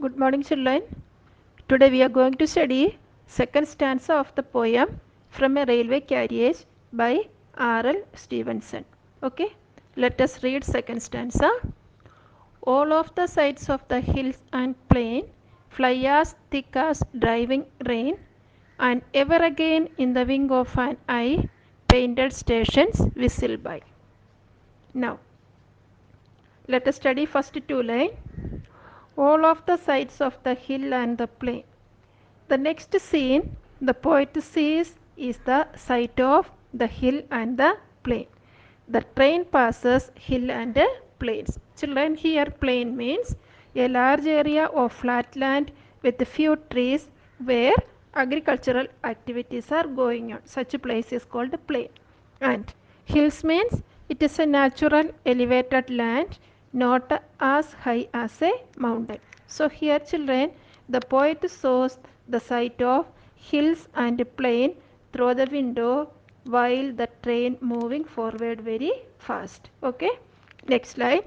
Good morning, children. Today we are going to study second stanza of the poem From a Railway Carriage by R.L. Stevenson. Okay, let us read second stanza. All of the sides of the hills and plain fly as thick as driving rain, and ever again in the wing of an eye painted stations whistle by. Now, let us study first two lines. All of the sides of the hill and the plain. The next scene the poet sees is the sight of the hill and the plain. The train passes hill and plains. Children, here plain means a large area of flat land with few trees where agricultural activities are going on. Such a place is called plain. And hills means it is a natural elevated land not as high as a mountain. So here children, the poet shows the sight of hills and plain through the window while the train moving forward very fast. Okay. Next slide.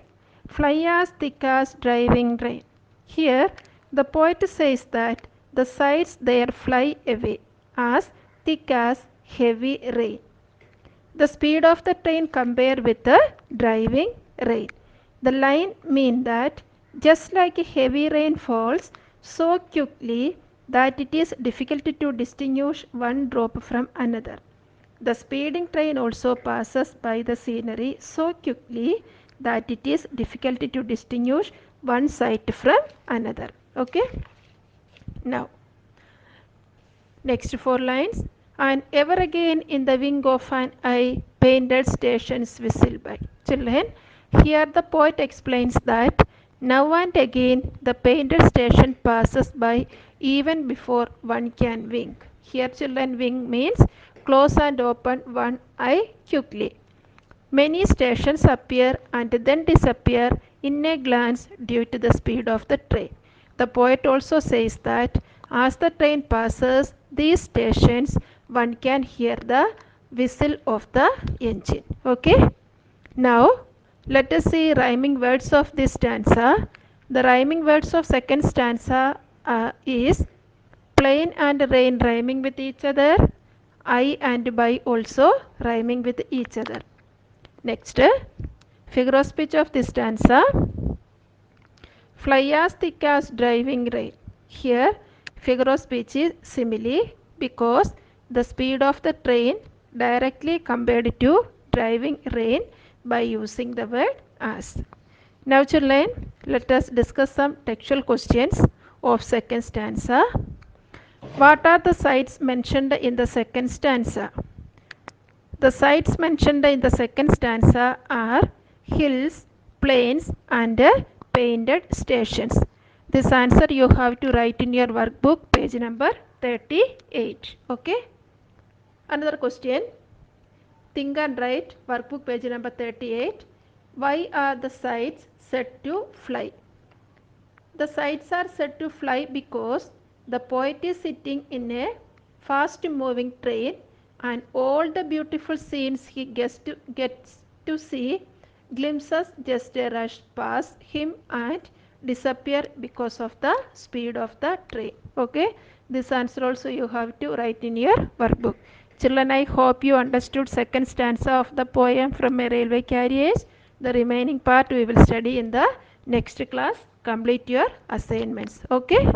Fly as thick as driving rain. Here the poet says that the sides there fly away as thick as heavy rain. The speed of the train compared with the driving rain. The line means that just like heavy rain falls so quickly that it is difficult to distinguish one drop from another. The speeding train also passes by the scenery so quickly that it is difficult to distinguish one sight from another. Okay. Now, next four lines. And ever again in the wing of an eye painted stations whistle by. Children, here the poet explains that now and again the painted station passes by even before one can wink. Here children, wink means close and open one eye quickly. Many stations appear and then disappear in a glance due to the speed of the train. The poet also says that as the train passes these stations, one can hear the whistle of the engine. Okay. Now, let us see rhyming words of this stanza. The rhyming words of second stanza is plain and rain rhyming with each other, I and by also rhyming with each other. Next, figure of speech of this stanza. Fly as thick as driving rain. Here, figure of speech is simile because the speed of the train directly compared to driving rain by using the word as. Now children, let us discuss some textual questions of second stanza. What are the sights mentioned in the second stanza? The sights mentioned in the second stanza are hills, plains and painted stations. This answer you have to write in your workbook page number 38. Okay. Another question. Think and write workbook page number 38. Why are the sights set to fly? The sights are set to fly because the poet is sitting in a fast moving train and all the beautiful scenes he gets to see glimpses just rush past him and disappear because of the speed of the train. Okay, this answer also you have to write in your workbook. Children, I hope you understood second stanza of the poem From a Railway Carriage. The remaining part we will study in the next class. Complete your assignments. Okay.